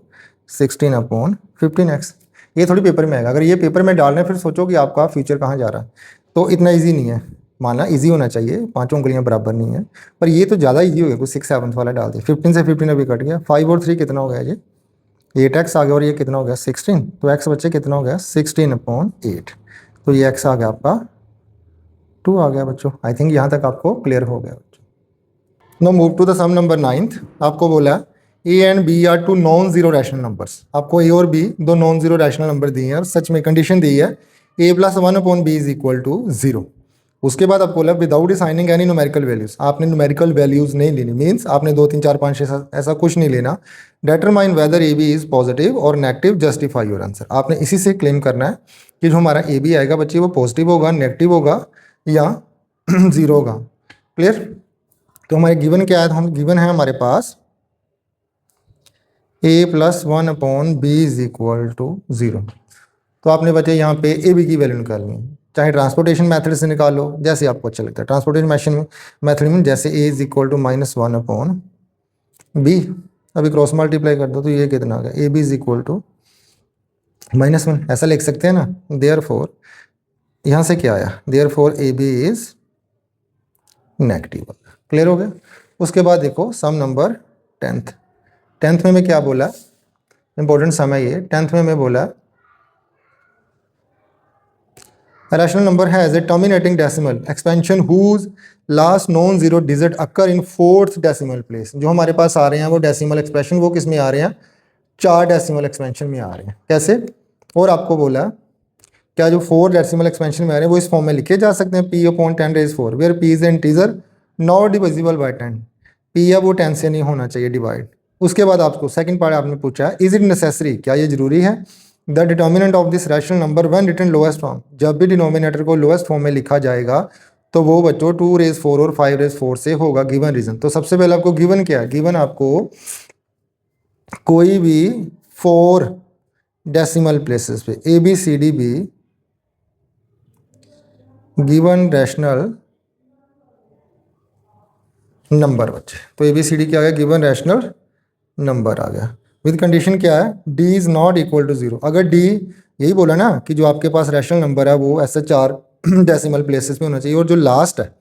16/15x। ये थोड़ी पेपर में आएगा, अगर ये पेपर में डालना है फिर सोचो कि आपका फ्यूचर कहाँ जा रहा है। तो इतना ईजी नहीं है, माना ईजी होना चाहिए, 5 उंगलियां बराबर नहीं है, पर ये तो ज़्यादा ईजी हो गया, कुछ 6 7 वाला डाल दिया। 15 से 15 अभी कट गया, 5 और 3 कितना हो गया, ये 8x आ गया, और ये कितना हो गया 16। तो x बच्चे कितना हो गया 16/8, तो ये x आ गया आपका 2 आ गया बच्चों। आई थिंक यहाँ तक आपको क्लियर हो गया बच्चों। No move to the sum number 9th। आपको बोला A and B are two non zero rational numbers. आपको ए और बी दो नॉन जीरो रैशनल नंबर दिए हैं और सच में कंडीशन दी है a + 1/b is equal to 0। उसके बाद आपको बोला without assigning any numerical values. आपने न्यूमेरिकल वैल्यूज नहीं लेनी, मीन्स आपने 2 3 4 5 6 ऐसा कुछ नहीं लेना। Determine whether A B is positive और नेगेटिव, जस्टिफाई योर आंसर। आपने इसी से क्लेम करना है कि जो हमारा ए बी आएगा बच्चे वो पॉजिटिव होगा, नेगेटिव होगा या 0 होगा। क्लियर। तो हमारे गिवन क्या है, तो हम गिवन है हमारे पास a + 1/b is equal to 0। तो आपने बच्चे यहाँ पे ए बी की वैल्यू निकालनी है, चाहे ट्रांसपोर्टेशन मेथड से निकालो, जैसे आपको अच्छा लगता है। ट्रांसपोर्टेशन मेथड में जैसे a is equal to -1/b, अभी क्रॉस मल्टीप्लाई कर दो तो ये कितना आ गया, A B is equal to -1, ऐसा लिख सकते हैं ना। देयरफॉर यहाँ से क्या आया, therefore A B is negative. Clear हो गया। उसके बाद देखो सम नंबर 10th में मैं क्या बोला, इंपॉर्टेंट सम है ये। 10th में मैं बोला rational number has a terminating decimal expansion whose last non zero digit occur in 4th decimal place. जो हमारे पास आ रहे हैं वो डेसिमल एक्सप्रेशन, वो किस में आ रहे हैं, 4 डेसिमल एक्सपेंशन में आ रहे हैं। कैसे, और आपको बोला क्या जो 4 डेसिमल एक्सपेंशन में आ रहे हैं वो इस फॉर्म में लिखे जा सकते हैं, p upon 10 raise 4 where p is an integer not divisible by 10। p या वो 10 से नहीं होना चाहिए डिवाइड। उसके बाद आपको सेकंड पार्ट आपने पूछा है इज इट नेसेसरी, क्या ये जरूरी है, the determinant of this rational number when written lowest form, जब भी डिनोमिनेटर को लोएस्ट फॉर्म में लिखा जाएगा तो वो बच्चों 2 रेज 4 और 5 रेज 4 से होगा। गिवन रीजन, तो सबसे पहले आपको गिवन क्या है, गिवन आपको कोई भी 4 डेसिमल प्लेसेस पे A B C D be given rational number बच्चे, तो ए बी सी डी क्या आ गया, गिवन रैशनल नंबर आ गया। विद कंडीशन क्या है, d is not equal to 0। अगर d, यही बोला ना कि जो आपके पास रैशनल नंबर है वो ऐसे 4 डेसिमल प्लेसेस में होना चाहिए और जो लास्ट है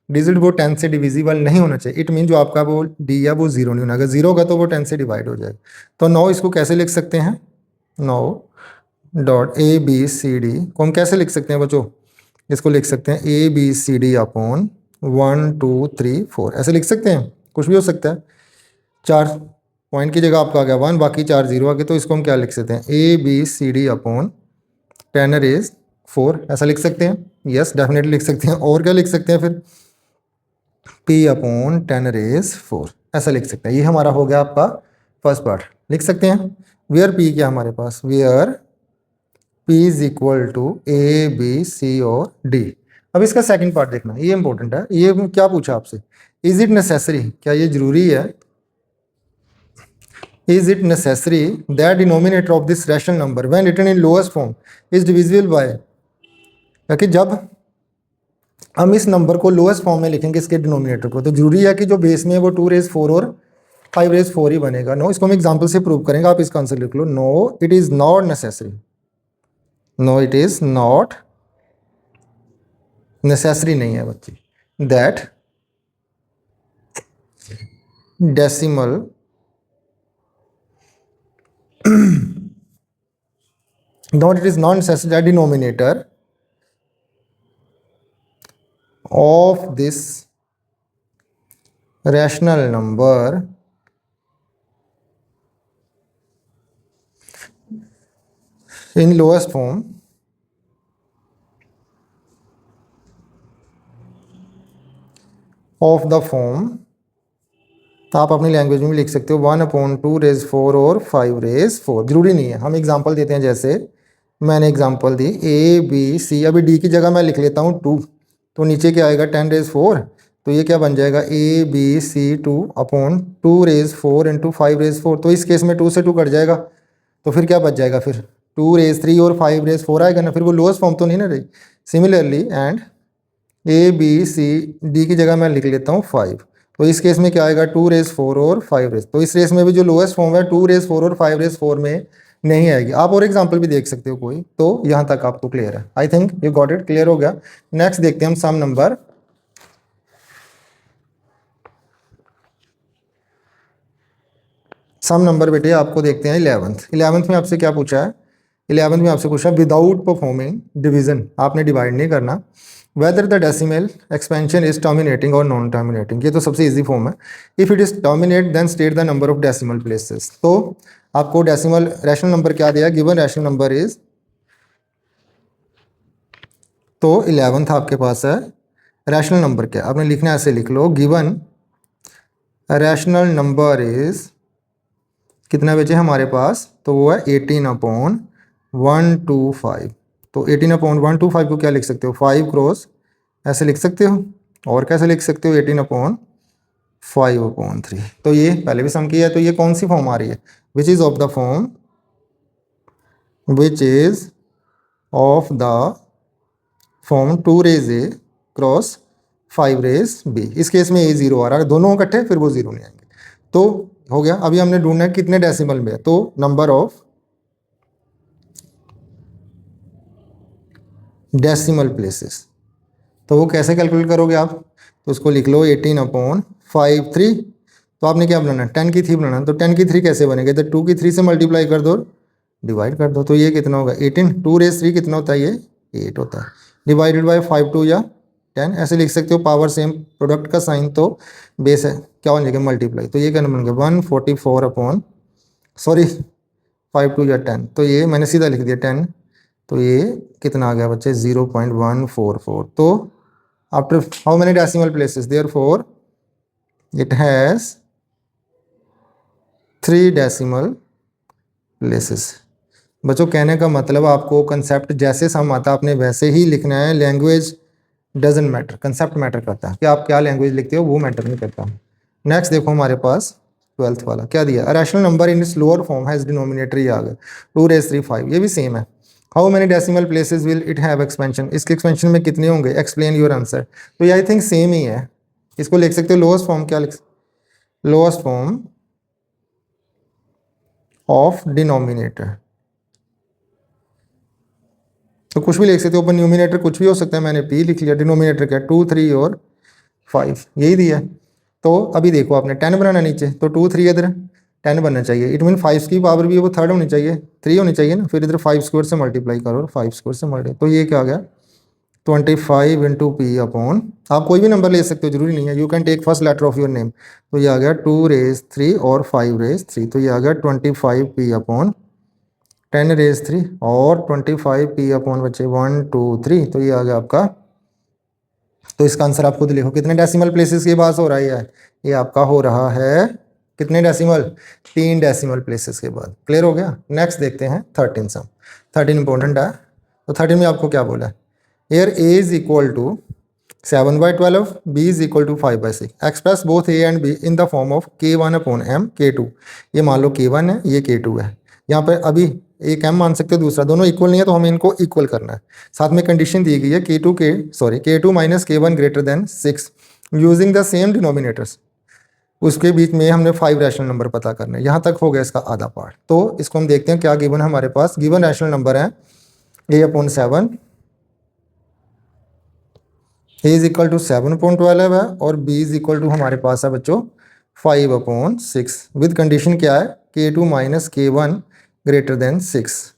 डिजिट वो 10 से डिविजिबल नहीं होना चाहिए। इट मीन जो आपका वो d है वो 0 नहीं होना, अगर 0 होगा तो वो 10 से डिवाइड हो जाएगा। तो 9 इसको कैसे लिख सकते हैं, 9 dot A B C D को हम कैसे लिख सकते हैं बच्चों, इसको लिख सकते हैं A B C D upon 1 2 3 4, ऐसे लिख सकते हैं, कुछ भी हो सकता है। 4 पॉइंट की जगह आपका आ गया 1, बाकी 4 0 आ गए, तो इसको हम क्या लिख सकते हैं, A B C D upon 10 raise 4, ऐसा लिख सकते हैं। यस डेफिनेटली लिख सकते हैं। और क्या लिख सकते हैं फिर, p अपॉन 10 रेज 4, ऐसा लिख सकते हैं। ये हमारा हो गया आपका फर्स्ट पार्ट, लिख सकते हैं। वेयर p क्या हमारे पास, where p is equal to A B C और d। अब इसका सेकंड पार्ट देखना, ये इंपॉर्टेंट है। ये क्या पूछा आपसे, इज इट नेसेसरी, क्या ये जरूरी है, is it necessary that denominator of this rational number when written in lowest form is divisible by, क्योंकि जब हम इस नंबर को लोएस्ट फॉर्म में लिखेंगे इसके डिनोमिनेटर को, तो जरूरी है कि जो बेस में है वो 2 रेज 4 और 5 रेज 4 ही बनेगा। नो, इसको हम एग्जांपल से प्रूव करेंगे, आप इसका आंसर लिख लो। No it is not necessary, no it is not necessary नहीं है बच्चे, that decimal not it is not necessary that denominator of this rational number in lowest form of the form, आप अपनी लैंग्वेज में भी लिख सकते हो 1 अपॉन 2 रेज 4 और 5 रेज 4, जरूरी नहीं है। हम एग्जांपल देते हैं, जैसे मैंने एग्जांपल दी ए बी सी, अभी डी की जगह मैं लिख लेता हूँ 2, तो नीचे क्या आएगा 10 रेज 4, तो ये क्या बन जाएगा A B C 2 upon 2 raise 4 into 5 raise 4, तो इस केस में 2 से 2 कट जाएगा, तो फिर क्या बच जाएगा, फिर 2 रेज 3 और 5 रेज 4 आएगा ना, फिर वो लोएस्ट फॉर्म तो नहीं ना रही। Similarly and A B C D की जगह मैं लिख लेता हूँ 5, तो इस केस में क्या आएगा 2 रेज 4 और 5 रेज, तो इस रेस में भी जो लोएस्ट फॉर्म है 2 रेज 4 और 5 रेज 4 में नहीं आएगी। आप और एग्जांपल भी देख सकते हो कोई, तो यहाँ तक आपको क्लियर है। I think you got it, clear हो गया। नेक्स्ट देखते हैं हम सम नंबर बेटे आपको देखते हैं 11th में आपसे क्या पूछा है, 11th में आपसे पूछा विदाउट परफॉर्मिंग डिवीजन, आपने डिवाइड नहीं करना, whether the decimal expansion is terminating और नॉन टर्मिनेटिंग, ये तो सबसे इजी फॉर्म है। If it is terminate then state the number of decimal places, तो आपको डेसिमल रैशनल नंबर क्या दिया, गिवन रैशनल नंबर इज, तो 11th आपके पास है रैशनल नंबर क्या, आपने लिखना है ऐसे लिख लो, गिवन रैशनल नंबर इज कितना बचे हमारे पास, तो वो है 18 अपॉन 125, तो 18 अपॉन 125 को क्या लिख सकते हो, 5 क्रॉस ऐसे लिख सकते हो, और कैसे लिख सकते हो 18 अपॉन 5 अपॉन 3, तो ये पहले भी सम किया है, तो ये कौन सी फॉर्म आ रही है, which is of the form, which is of the form 2 raise A cross 5 raise B, इस केस में ए 0 आ रहा है, दोनों इकट्ठे फिर वो 0 नहीं आएंगे, तो हो गया। अभी हमने ढूंढना है कितने डेसिमल में है, तो नंबर ऑफ डेसिमल प्लेसेस, तो वो कैसे कैलकुलेट करोगे आप, तो उसको लिख लो 18 अपॉन 5 3, तो आपने क्या बनाना है 10 की 3 बनाना, तो 10 की 3 कैसे बनेगा, तो 2 की 3 से मल्टीप्लाई कर दो, डिवाइड कर दो, तो ये कितना होगा 18, 2 रेज 3 कितना होता है, ये 8 होता है, डिवाइडेड बाय 5 2 या 10, ऐसे लिख सकते हो, पावर सेम प्रोडक्ट का साइन तो बेस है, क्या बन जाएगा मल्टीप्लाई, तो ये क्या बन गया 144 अपॉन 5 2 या 10, तो ये मैंने सीधा लिख दिया 10 तो ये कितना आ गया बच्चे 0.144। तो after how many decimal places, therefore it has 3 decimal places. बच्चों कहने का मतलब आपको कंसेप्ट जैसे सम आता है आपने वैसे ही लिखना है। Language doesn't matter, concept matter करता है कि आप क्या लैंग्वेज लिखते हो, वो मैटर नहीं करता। नेक्स्ट देखो हमारे पास 12th वाला क्या दिया, a rational number in its lower form has denominator, ये आ गया 2 रेज़ 3 5, ये भी सेम है। How many decimal places will it have expansion, इसके एक्सपेंशन में कितने होंगे, एक्सप्लेन योर आंसर। तो ये आई थिंक सेम ही है, इसको लिख सकते हो लोएस्ट फॉर्म, क्या लिख, लोएस्ट फॉर्म ऑफ डिनोमिनेटर। तो कुछ भी लिख सकते हो, ओपन न्यूमिनेटर कुछ भी हो सकता है, मैंने पी लिख लिया, डिनोमिनेटर क्या 2 3 और 5 यही दिया है। तो अभी देखो आपने 10 बनाना नीचे, तो 2 3 इधर 10 बनना चाहिए, इट मीन 5 की पावर भी वो थर्ड होनी चाहिए, 3 होनी चाहिए ना, फिर इधर 5 स्क्वायर से मल्टीप्लाई करो, 5 स्क्वायर से मल्टीप्लाई, तो ये क्या आ गया 25 इंटू पी अपॉन, आप कोई भी नंबर ले सकते हो, जरूरी नहीं है, you can take first letter of your name. तो ये आ गया 2 रेज़ 3 और 5 रेज़ 3, तो ये आ गया 25 पी अपॉन 10 रेज़ 3 और 25 पी अपॉन बच्चे 1 2 3, तो ये आ गया आपका। तो इसका आंसर आप खुद लिखो, कितने डेसिमल प्लेसेस के बाद हो रहा है, ये आपका हो रहा है कितने डेसिमल, 3 डेसिमल प्लेसेस के बाद। क्लियर हो गया। नेक्स्ट देखते हैं 13 सम, 13 इंपॉर्टेंट है। तो 13 में आपको क्या बोला है, here A is equal to 7/12, B is equal to 5/6, express both A and B in the form of K1 upon M K2। ये मान लो K1 है, ये K2 है, यहाँ पर अभी एक M मान सकते हो, दूसरा, दोनों इक्वल नहीं है तो हमें इनको इक्वल करना है। साथ में कंडीशन दी गई है K2 minus K1 greater than 6 using the same denominators. उसके बीच में हमने 5 रैशनल नंबर पता करना है। यहाँ तक हो गया इसका आधा पार्ट। तो इसको हम देखते हैं क्या गिवन है हमारे पास। गिवन रैशनल नंबर है A/7, A is equal to 7/12 है, और B इज इक्वल टू हमारे पास है बच्चों 5/6 विद कंडीशन क्या है K2 minus K1 greater than 6।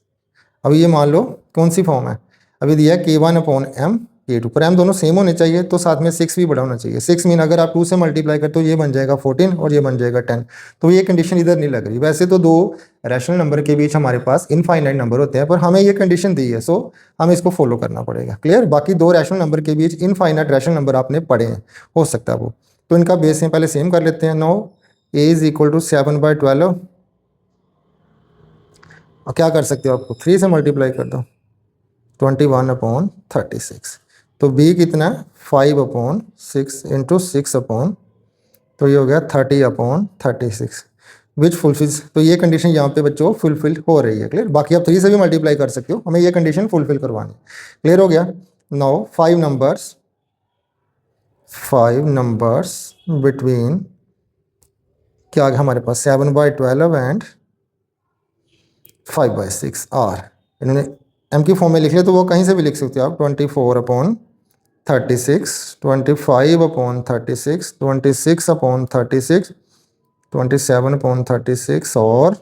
अब ये मान लो कौन सी फॉर्म है, अभी दिया है K1 अपॉन M K2, पर M दोनों सेम होने चाहिए, तो साथ में 6 भी बड़ा होना चाहिए। 6 मीन अगर आप 2 से मल्टीप्लाई करते हो ये बन जाएगा 14 और ये बन जाएगा 10, तो ये कंडीशन इधर नहीं लग रही। वैसे तो 2 रैशनल नंबर के बीच हमारे पास इनफाइनाइट नंबर होते हैं, पर हमें ये कंडीशन दी है, सो हमें इसको फॉलो करना पड़ेगा। क्लियर। बाकी 2 रैशनल नंबर के बीच इनफाइनाइट रैशनल नंबर आपने पढ़े हैं, हो सकता है वो, तो इनका बेस में पहले सेम कर लेते हैं। Now A is equal to 7/12, और क्या कर सकते हो, आपको 3 से मल्टीप्लाई कर दो, 21/36। तो B कितना 5/6 इंटू 6 अपॉन, तो ये हो गया 30/36 विच फुलफिल्स। तो ये कंडीशन यहाँ पे बच्चों फुलफिल हो रही है। क्लियर। बाकी आप 3 से भी मल्टीप्लाई कर सकते हो, हमें ये कंडीशन फुलफिल करवानी। क्लियर हो गया। नाउ 5 नंबर्स बिटवीन क्या आ गया हमारे पास 7/12 एंड 5/6 आर, इन्होंने M की फॉर्म में लिख लिया, तो वो कहीं से भी लिख सकते हो आप, 24/36, 25/36, 26/36, 27/36 और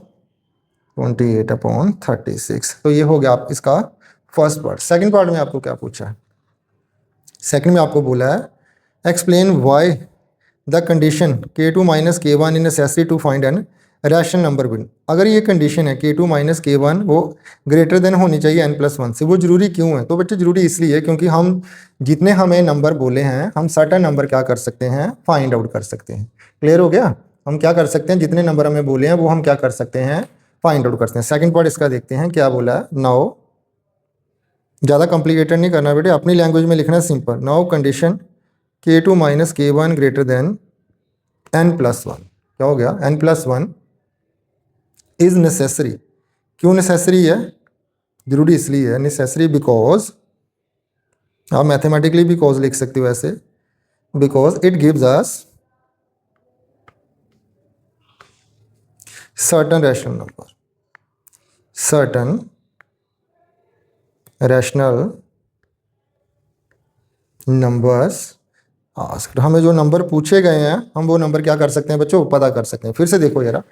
28/36। तो ये हो गया आप इसका फर्स्ट पार्ट। सेकंड पार्ट में आपको क्या पूछा है, सेकंड में आपको बोला है explain why the condition K2 minus K1 in necessary to find an rational number बिन। अगर ये कंडीशन है K2 माइनस K1 वो ग्रेटर देन होनी चाहिए n+1 से, वो जरूरी क्यों है, तो बच्चे जरूरी इसलिए क्योंकि हम जितने हमें नंबर बोले हैं हम सर्टेन नंबर क्या कर सकते हैं, फाइंड आउट कर सकते हैं। क्लियर हो गया। हम क्या कर सकते हैं, जितने नंबर हमें बोले हैं वो हम क्या कर सकते हैं, फाइंड आउट करते हैं। सेकेंड पार्ट इसका देखते हैं क्या बोला है। नाउ ज़्यादा कॉम्प्लिकेटेड नहीं करना बेटे, अपनी लैंग्वेज में लिखना है simple. Now condition K2 minus K1 greater than n+1, क्या हो गया n+1 इज नेसेसरी। क्यों नेसेसरी है, जरूरी इसलिए है नेसेसरी बिकॉज, आप मैथमेटिकली बिकॉज लिख सकते हो ऐसे, because it gives us certain rational number, certain rational numbers asked. हमें जो नंबर पूछे गए हैं हम वो नंबर क्या कर सकते हैं बच्चों, पता कर सकते हैं। फिर से देखो जरा,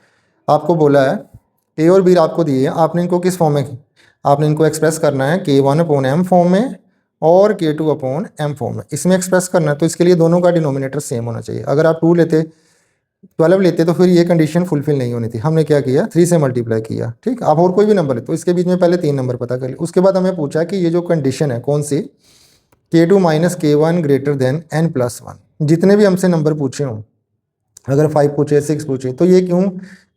आपको बोला है ए और बी आपको दिए हैं, आपने इनको किस फॉर्म में, आपने इनको एक्सप्रेस करना है K1/M फॉर्म में और K2/M फॉर्म में, इसमें एक्सप्रेस करना है। तो इसके लिए दोनों का डिनोमिनेटर सेम होना चाहिए। अगर आप 2 लेते 12 लेते तो फिर ये कंडीशन फुलफिल नहीं होनी थी। हमने क्या किया, 3 से मल्टीप्लाई किया। ठीक, आप और कोई भी नंबर है तो इसके बीच में पहले 3 नंबर पता कर लिए। उसके बाद हमें पूछा कि ये जो कंडीशन है कौन सी, K2 minus K1 greater than n+1। जितने भी हमसे नंबर पूछे हों, अगर 5 पूछे 6 पूछे, तो ये क्यों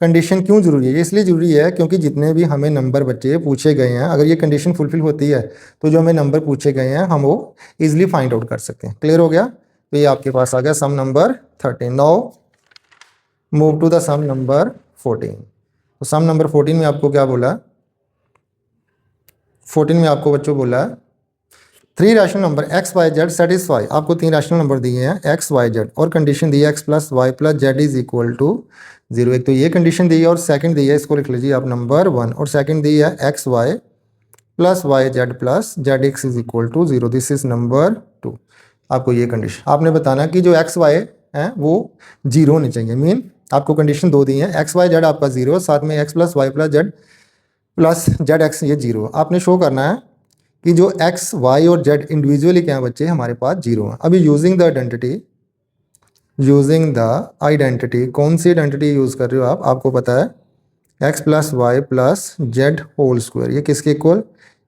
कंडीशन क्यों ज़रूरी है? ये इसलिए ज़रूरी है क्योंकि जितने भी हमें नंबर बच्चे पूछे गए हैं, अगर ये कंडीशन फुलफिल होती है तो जो हमें नंबर पूछे गए हैं हम वो ईजिली फाइंड आउट कर सकते हैं। क्लियर हो गया? तो ये आपके पास आ गया sum number 13। Now move to the sum number 14। तो सम नंबर 14 में आपको क्या बोला? 14 में आपको बच्चों बोला 3 rational number x y z satisfy. आपको 3 रैशनल नंबर दिए हैं x y z और कंडीशन दी है x plus Y plus Z is equal to 0। एक तो ये कंडीशन दी है और सेकंड दी है, इसको लिख लीजिए आप नंबर 1, और सेकंड दी है x y plus Y Z plus Z X is equal to 0। This is number 2। आपको ये कंडीशन आपने बताना कि जो x y है वो 0 होनी चाहिए। मीन आपको कंडीशन 2 दी है, x y z आपका 0, साथ में x plus Y plus Z X ये 0। आपने शो करना है कि जो x, y और z इंडिविजुअली क्या है बच्चे हमारे पास 0 है। अभी यूजिंग द आइडेंटिटी, कौन सी आइडेंटिटी यूज़ कर रहे हो आप? आपको पता है x plus Y plus Z whole square, ये किसके equal?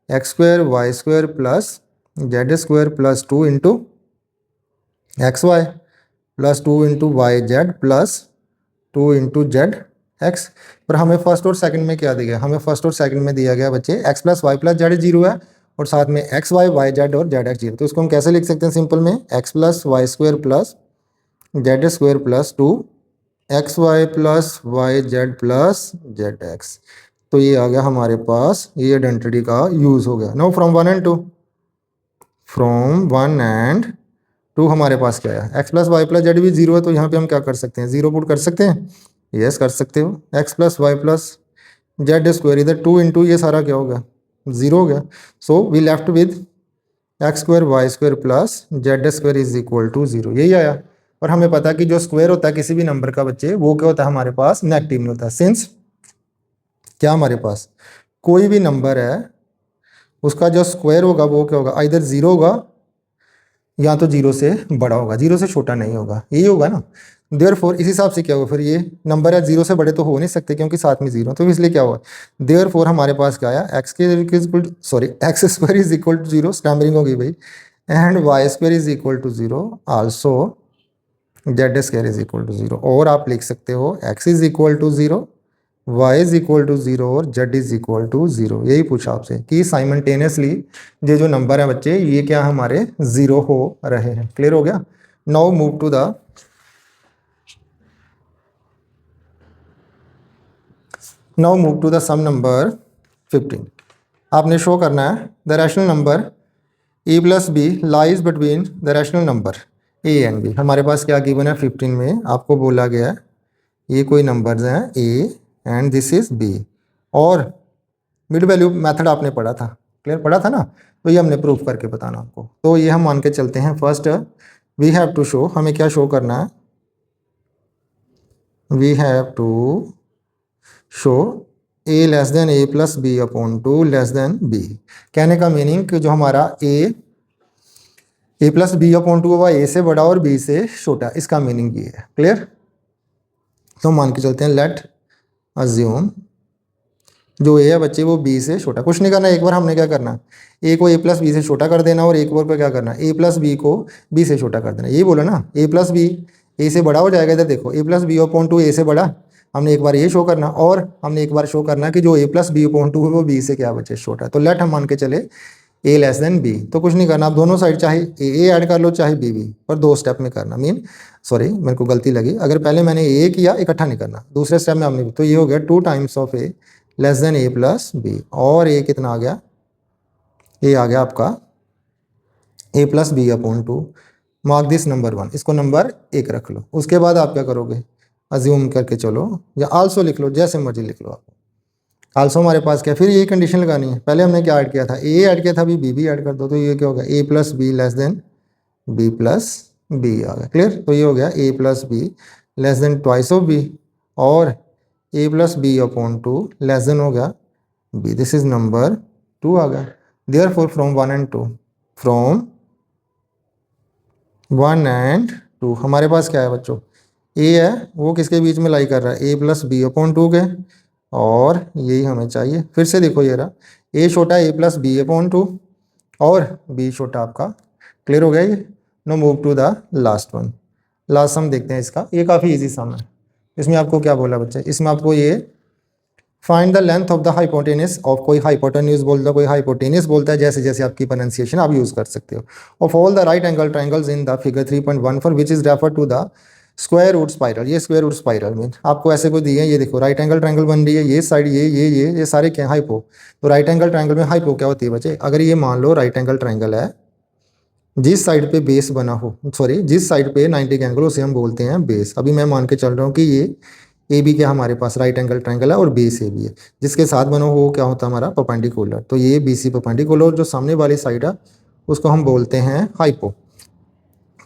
X square Y square plus Z square plus 2 into X Y plus 2 into Y Z plus 2 into Z X. पर हमें फर्स्ट और सेकंड में क्या दिया गया? हमें फर्स्ट और सेकंड में दिया गया बच्चे x plus Y plus Z 0 है और साथ में एक्स वाई वाई जेड और जेड एक्स 0। तो इसको हम कैसे लिख सकते हैं सिंपल में? x plus Y square plus Z square plus 2 X Y plus Y Z plus Z X. तो ये आ गया हमारे पास, ये आइडेंटिटी का यूज़ हो गया। No from 1 and 2, from 1 and 2 हमारे पास क्या है? x plus Y plus Z भी 0 है, तो यहाँ पे हम क्या कर सकते हैं? 0 पुट कर सकते हैं। यस कर सकते हो। x plus Y plus Z square, इधर 2 इंटू ये सारा क्या होगा? 0 हो गया। So we left with X square Y square plus Z square is equal to 0। यही आया। और हमें पता है कि जो स्क्वायर होता है किसी भी नंबर का बच्चे, वो क्या होता है हमारे पास? नेगेटिव नहीं होता। सिंस क्या हमारे पास कोई भी नंबर है उसका जो स्क्वायर होगा वो क्या होगा? इधर 0 होगा या तो 0 से बड़ा होगा, 0 से छोटा नहीं होगा। यही होगा ना। देयरफॉर इस हिसाब से क्या होगा? फिर ये नंबर है 0 से बड़े तो हो नहीं सकते क्योंकि साथ में 0, तो इसलिए क्या होगा? देयरफॉर हमारे पास क्या आया? X square is equal to 0, stammering होगी भाई, and Y square is equal to 0, also Z square is equal to 0। और आप लिख सकते हो X is equal to 0, Y is equal to 0 और जेड इज इक्वल टू 0। यही पूछा आपसे कि साइमल्टेनियसली ये जो नंबर है बच्चे ये क्या हमारे 0 हो रहे हैं। क्लियर हो गया? Now move to the sum number 15। आपने शो करना है the rational number A plus B lies between the rational number A and B. हमारे पास क्या गिवन है 15 में? आपको बोला गया है ये कोई नंबर्स हैं A and this is B, और मिड वैल्यू मेथड आपने पढ़ा था। क्लियर पढ़ा था ना? तो ये हमने प्रूफ करके बताना आपको। तो ये हम मान के चलते हैं। First we have to show, हमें क्या शो करना है? We have to show A less than A plus B upon two less than B. कहने का मीनिंग कि जो हमारा A plus B upon two होगा ए से बड़ा और बी से छोटा, इसका मीनिंग ये है। क्लियर? तो मान के चलते हैं लेट अज्यूम जो ए है बच्चे वो बी से छोटा। कुछ नहीं करना, एक बार हमने क्या करना, ए को ए प्लस बी से छोटा कर देना और एक बार को क्या करना, ए प्लस बी को बी से छोटा कर देना। यही बोला ना, ए प्लस बी ए से बड़ा हो जाएगा। इधर देखो ए प्लस बी अपॉन टू ए से बड़ा, हमने एक बार ये शो करना और हमने एक बार शो करना कि जो ए प्लस बी अपॉन टू है वो बी से क्या बच्चे छोटा है। तो लेट हम मान के चले ए लेस देन बी। तो कुछ नहीं करना, आप दोनों साइड चाहे ए ऐड कर लो चाहे बी बी, पर 2 स्टेप में करना। सॉरी मेरे को गलती लगी, अगर पहले मैंने ए किया इकट्ठा नहीं करना, दूसरे स्टेप में हमने, तो ये हो गया 2 times of A less than A plus B. और ए कितना आ गया? ए आ गया आपका A plus B upon two. Mark this number 1, इसको नंबर 1 रख लो। उसके बाद आप क्या करोगे? अज्यूम करके चलो या आल्सो लिख लो, जैसे मर्जी लिख लो आप। आल्सो हमारे पास क्या, फिर यही कंडीशन लगानी है। पहले हमने क्या ऐड किया था? ए ऐड किया था, अभी बी भी ऐड कर दो। तो ये क्या होगा? A plus B less than B plus B आ गया। क्लियर? तो ये हो गया A plus B less than twice of B, और A plus B upon two less than हो गया बी। दिस इज नंबर 2 आ गया। Therefore from 1 and 2, from 1 and 2 हमारे पास क्या है बच्चों? ए है वो किसके बीच में लाई कर रहा है, ए प्लस बी अपॉन टू के, और यही हमें चाहिए। फिर से देखो ये रहा, ए छोटा A plus B upon two और बी छोटा आपका, क्लियर हो गया ये। Now move to the last one. Last sum देखते हैं इसका, ये काफ़ी इजी सम है। इसमें आपको क्या बोला बच्चे, इसमें आपको ये find the length of the hypotenuse of, कोई हाइपोटेन्यूज बोलता है, कोई हाइपोटेनस बोलता है, जैसे जैसे आपकी प्रोनाउंसिएशन आप यूज़ कर सकते हो। Of all the right angle triangles in the figure 3.1 for which is refer to the square root spiral. ये स्क्वायर रूट स्पाइरल में आपको ऐसे कोई दिए हैं, ये देखो राइट एंगल ट्रायंगल बन रही है, ये साइड ये सारे क्या हाइपो। तो राइट एंगल ट्रायंगल में हाइपो क्या होती है बच्चे, अगर ये मान लो राइट एंगल ट्रायंगल है, जिस साइड पे बेस बना हो, सॉरी जिस साइड पे 90 एंगल उसे हम बोलते हैं बेस। अभी मैं मान के चल रहा हूँ कि ये ए बी क्या हमारे पास राइट एंगल ट्रायंगल है और बेस ए बी है, जिसके साथ बना हो वो क्या होता है हमारा परपेंडिकुलर। तो ये बी सी परपेंडिकुलर, जो सामने वाली साइड है उसको हम बोलते हैं हाइपो।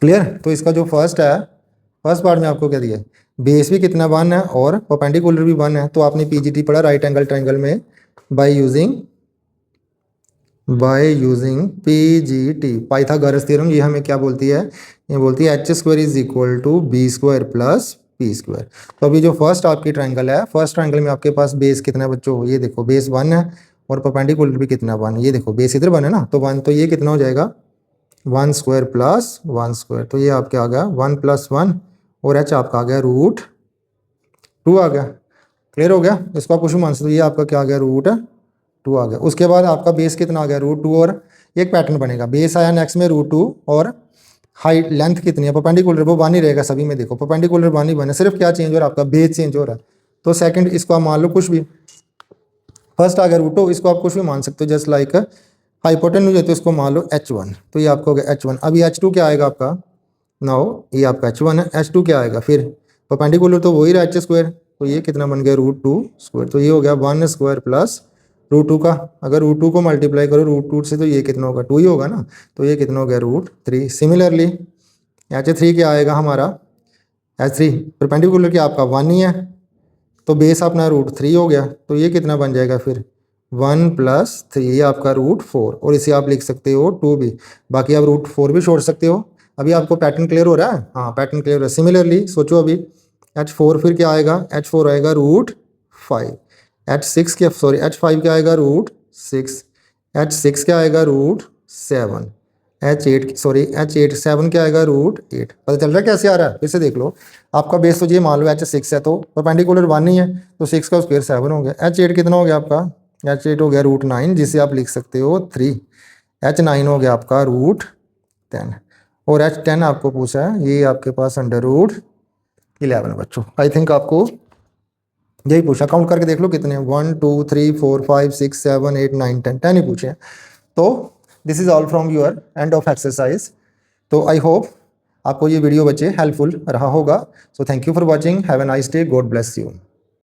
क्लियर। तो इसका जो फर्स्ट है, फर्स्ट पार्ट में आपको क्या दिया है, बेस भी कितना 1 है और परपेंडिकुलर भी 1 है। तो आपने पीजीटी पढ़ा राइट एंगल ट्रायंगल में by using PGT Pythagoras theorem. ये हमें क्या बोलती है, ये बोलती है H square is equal to B square plus P square. तो अभी जो फर्स्ट आपकी ट्रायंगल है, फर्स्ट ट्रायंगल में आपके पास बेस कितना है बच्चों, ये देखो बेस 1 है और परपेंडिकुलर भी कितना 1 है, ये देखो बेस इधर 1 है ना, तो 1, तो ये कितना हो जाएगा 1 स्क्वायर प्लस 1 स्क्वायर। तो ये आपके आ गया 1 प्लस 1 और एच आपका आ गया रूट 2 आ गया। क्लियर हो गया। इसको आप कुछ मान सकते हो, ये आपका क्या आ गया रूट 2 आ गया। उसके बाद आपका बेस कितना आ गया रूट 2, और एक पैटर्न बनेगा, बेस आया नेक्स्ट में रूट 2 और हाइट लेंथ कितनी है परपेंडिकुलर वो 1 ही रहेगा सभी में, देखो परपेंडिकुलर 1 ही बने, सिर्फ क्या चेंज हो रहा है आपका बेस चेंज हो रहा है। तो सेकंड इसको आप मान लो कुछ भी, फर्स्ट आ गया रूट 2, इसको आप कुछ भी मान सकते हो, जस्ट लाइक हाइपोटेन्यूज है तो इसको मान लो h1, तो ये आपका हो गया h1। अभी h2 क्या आएगा आपका, नाउ ये आपका h1 है, h2 क्या आएगा फिर परपेंडिकुलर तो वही रहा h स्क्वायर, तो ये कितना बन गया रूट 2 स्क्वायर। तो ये हो गया 1 स्क्वायर प्लस रूट 2 का, अगर रूट 2 को मल्टीप्लाई करो रूट 2 से तो ये कितना होगा 2 ही होगा ना, तो ये कितना हो गया रूट 3। सिमिलरली h3 क्या आएगा हमारा, h3 परपेंडिकुलर क्या आपका 1 ही है, तो बेस अपना रूट 3 हो गया, तो ये कितना बन जाएगा फिर 1 प्लस 3, ये आपका रूट 4, और इसे आप लिख सकते हो 2 भी, बाकी आप रूट 4 भी छोड़ सकते हो। अभी आपको पैटर्न क्लियर हो रहा है, हाँ पैटर्न क्लियर हो रहा है। सिमिलरली सोचो अभी h4 फिर क्या आएगा, h4 आएगा रूट 5, h6 क्या सॉरी h5 क्या आएगा रूट 6, h6 क्या आएगा रूट 7, h8 सॉरी h8 7 क्या आएगा रूट 8। पता चल रहा है कैसे आ रहा है, फिर से देख लो। आपका बेस तो ये मान लो h6 है तो परपेंडिकुलर 1 ही है, तो 6 का स्क्वायर 7 हो गया। h8 कितना हो गया आपका, h8 हो गया रूट 9, जिसे आप लिख सकते हो 3। h9 हो गया आपका रूट 10, और h10 आपको पूछा है, ये आपके पास अंडर रूट 11 बच्चों। आई थिंक आपको यही पूछा, काउंट करके देख लो कितने, 1 2 3 4 5 6 7 8 9 10 ही पूछे हैं। तो this is all from your end of exercise. तो आई होप आपको ये वीडियो बच्चे हेल्पफुल रहा होगा। So thank you for watching, have a nice day, God bless you.